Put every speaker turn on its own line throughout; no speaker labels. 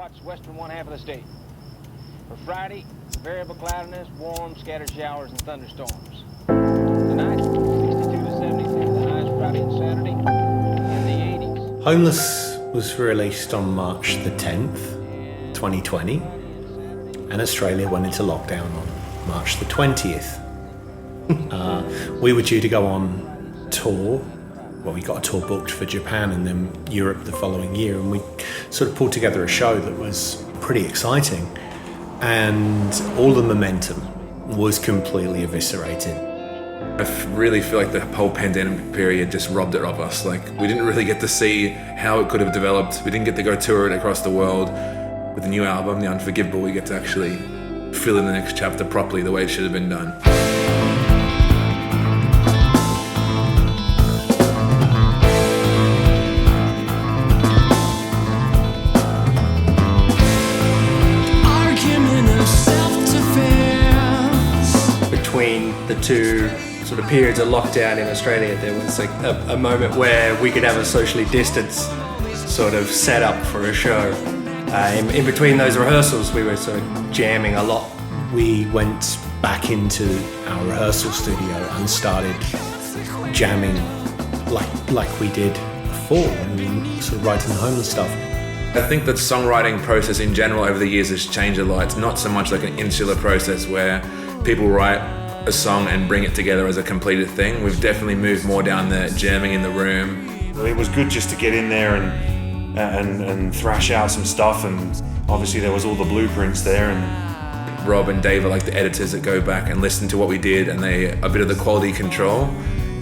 watch western one half of the state. For Friday, variable cloudiness, warm, scattered showers and thunderstorms. Tonight, 62 to 72, the highs Friday and Saturday, in the 80s.
Homeless was released on March the 10th, 2020, and Australia went into lockdown on March the 20th. We were due to go on tour. Well, we got a tour booked for Japan and then Europe the following year, and we sort of pulled together a show that was pretty exciting, and all the momentum was completely eviscerated.
I really feel like the whole pandemic period just robbed it of us. Like, we didn't really get to see how it could have developed. We didn't get to go tour it across the world. With the new album, The Unforgivable, we get to actually fill in the next chapter properly the way it should have been done.
Between the two sort of periods of lockdown in Australia, there was a moment where we could have a socially distanced sort of setup for a show. In between those rehearsals, we were sort of jamming a lot.
We went back into our rehearsal studio and started jamming like we did before when we were sort of writing the Homeless stuff.
I think that songwriting process in general over the years has changed a lot. It's not so much like an insular process where people write a song and bring it together as a completed thing. We've definitely moved more down the jamming in the room.
It was good just to get in there and thrash out some stuff, and obviously there was all the blueprints there. And
Robe and Dave are like the editors that go back and listen to what we did, and they a bit of the quality control.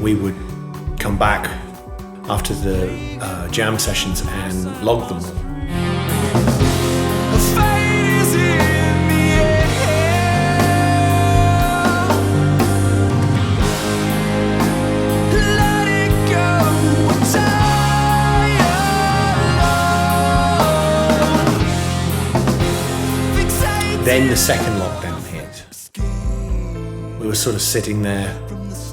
We would come back after the jam sessions and log them all. Then the second lockdown hit. We were sort of sitting there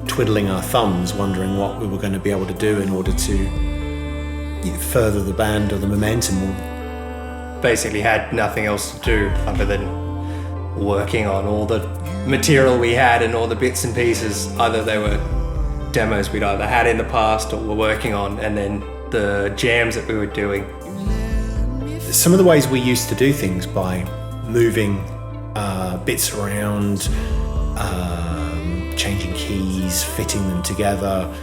twiddling our thumbs, wondering what we were going to be able to do in order to further the band or the momentum.
Basically had nothing else to do other than working on all the material we had and all the bits and pieces. Either they were demos we'd either had in the past or were working on, and then the jams that we were doing.
Some of the ways we used to do things by moving bits around, changing keys, fitting them together,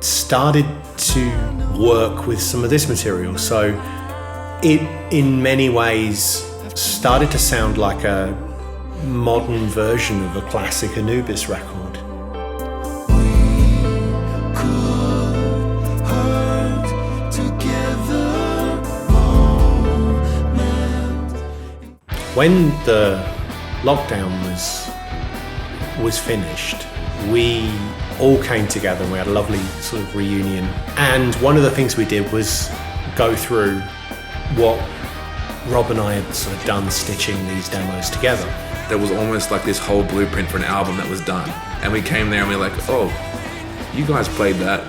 started to work with some of this material. So it, in many ways, started to sound like a modern version of a classic Anubis record. When the lockdown was finished, we all came together and we had a lovely sort of reunion. And one of the things we did was go through what Rob and I had sort of done stitching these demos together.
There was almost like this whole blueprint for an album that was done. And we came there and we were like, oh, you guys played that,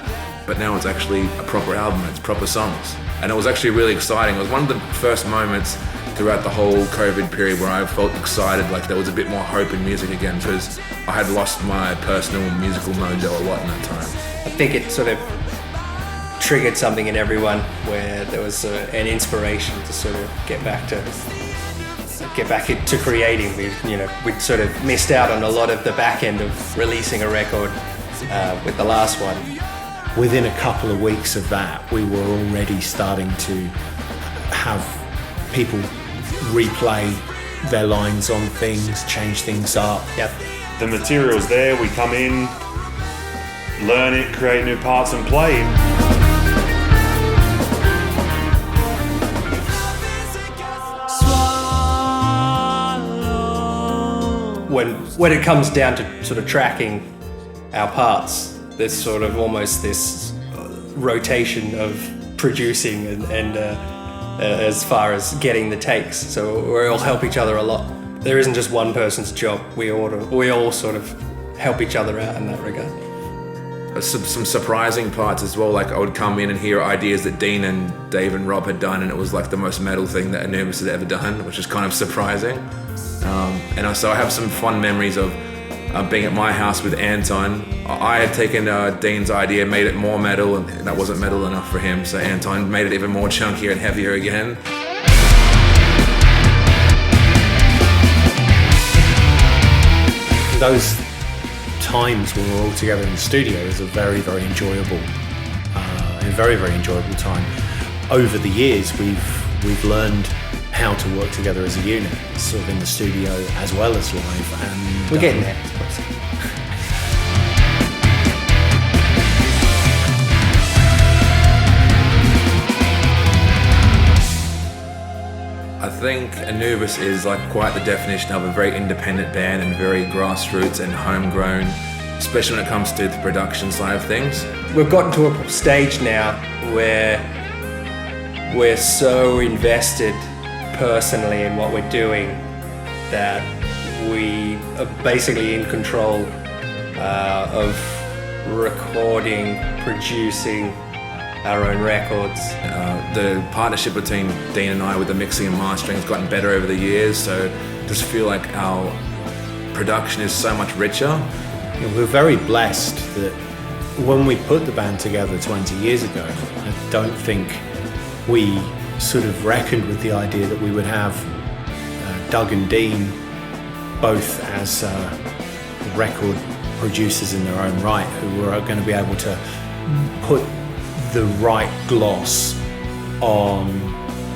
but now it's actually a proper album, it's proper songs. And it was actually really exciting. It was one of the first moments throughout the whole COVID period where I felt excited, like there was a bit more hope in music again, because I had lost my personal musical mojo a lot in that time.
I think it sort of triggered something in everyone where there was an inspiration to sort of get back into creating. We'd sort of missed out on a lot of the back end of releasing a record with the last one.
Within a couple of weeks of that, we were already starting to have people replay their lines on things, change things up.
Yep.
the material's there, we come in, learn it, create new parts and play.
When it comes down to sort of tracking our parts, there's sort of almost this rotation of producing and as far as getting the takes. So we all help each other a lot. There isn't just one person's job. We all sort of help each other out in that regard.
some surprising parts as well. Like I would come in and hear ideas that Dean and Dave and Rob had done, and it was like the most metal thing that Anubis had ever done, which is kind of surprising. So I have some fun memories of being at my house with Anton. I had taken Dean's idea, made it more metal, and that wasn't metal enough for him, so Anton made it even more chunkier and heavier again.
Those times when we're all together in the studio is a very, very enjoyable time. Over the years, we've learned how to work together as a unit, sort of in the studio as well as live, and
We're getting there.
I think Anubis is like quite the definition of a very independent band and very grassroots and homegrown, especially when it comes to the production side of things.
We've gotten to a stage now where we're so invested personally in what we're doing that we are basically in control of recording, producing our own records.
The partnership between Dean and I with the mixing and mastering has gotten better over the years, so I just feel like our production is so much richer.
we're very blessed that when we put the band together 20 years ago, I don't think we sort of reckoned with the idea that we would have Doug and Dean both as record producers in their own right, who were going to be able to put the right gloss on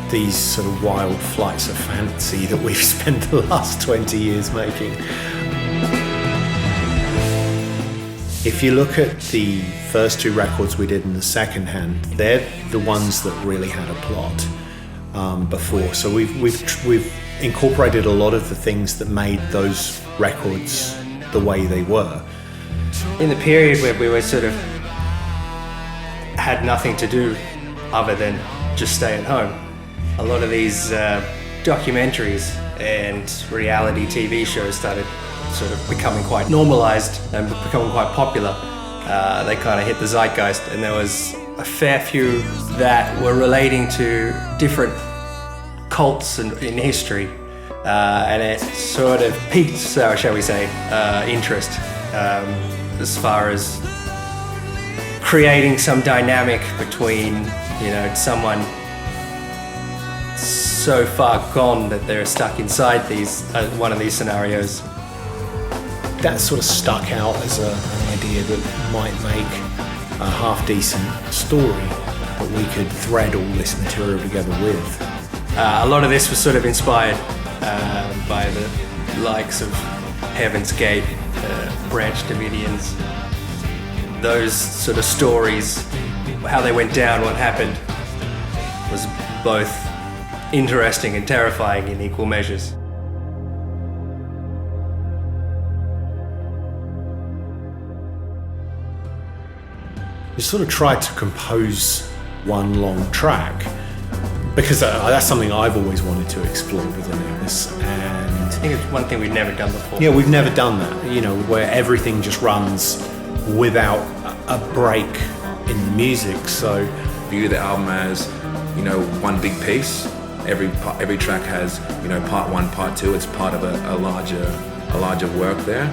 these sort of wild flights of fantasy that we've spent the last 20 years making. If you look at the first two records we did in the second hand, they're the ones that really had a plot before. So we've incorporated a lot of the things that made those records the way they were.
In the period where we were sort of had nothing to do other than just stay at home, a lot of these documentaries and reality TV shows started sort of becoming quite normalized and becoming quite popular. They kind of hit the zeitgeist, and there was a fair few that were relating to different cults in history, and it sort of piqued, shall we say, interest as far as creating some dynamic between, someone so far gone that they're stuck inside these one of these scenarios.
That sort of stuck out as an idea that might make a half-decent story that we could thread all this material together with.
A lot of this was sort of inspired by the likes of Heaven's Gate, Branch Davidians. Those sort of stories, how they went down, what happened, was both interesting and terrifying in equal measures.
We sort of tried to compose one long track because that's something I've always wanted to explore with Anubis, and
I think it's one thing we've never done before.
yeah, we've never done that, where everything just runs without a break in the music. So
View the album as, one big piece. Every track has, part one, part two. It's part of a larger work there.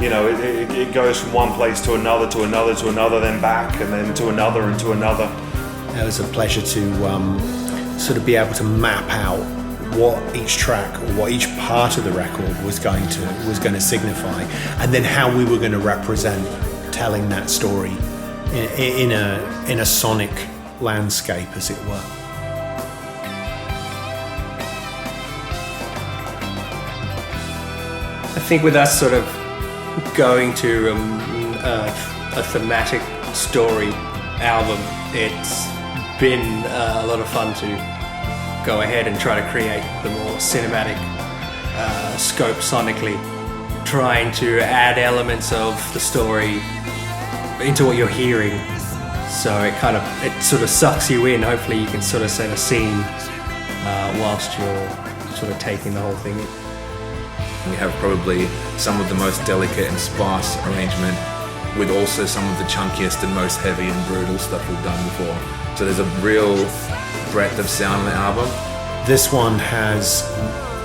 It goes from one place to another, to another, to another, then back, and then to another and to another.
it was a pleasure to sort of be able to map out what each track or what each part of the record was going to signify, and then how we were going to represent telling that story in a sonic landscape, as it were.
I think with us sort of going to a thematic story album, it's been a lot of fun to go ahead and try to create the more cinematic scope sonically, trying to add elements of the story into what you're hearing, so it sort of sucks you in. Hopefully you can sort of set a scene whilst you're sort of taking the whole thing in.
We have probably some of the most delicate and sparse arrangement with also some of the chunkiest and most heavy and brutal stuff we've done before. So there's a real breadth of sound on the album.
This one has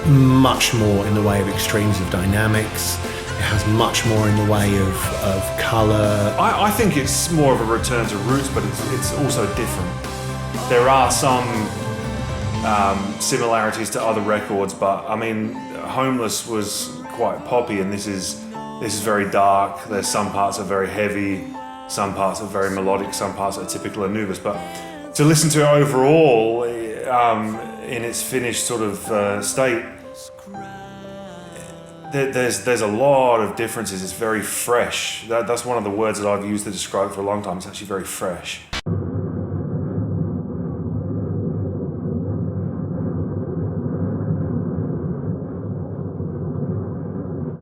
much more in the way of extremes of dynamics. It has much more in the way of colour.
I think it's more of a return to roots, but it's also different. There are some similarities to other records, but I mean, Homeless was quite poppy, and this is very dark. There's some parts are very heavy, some parts are very melodic, some parts are typical Anubis. But to listen to it overall, in its finished sort of state, there's a lot of differences. It's very fresh. That's one of the words that I've used to describe it for a long time. It's actually very fresh.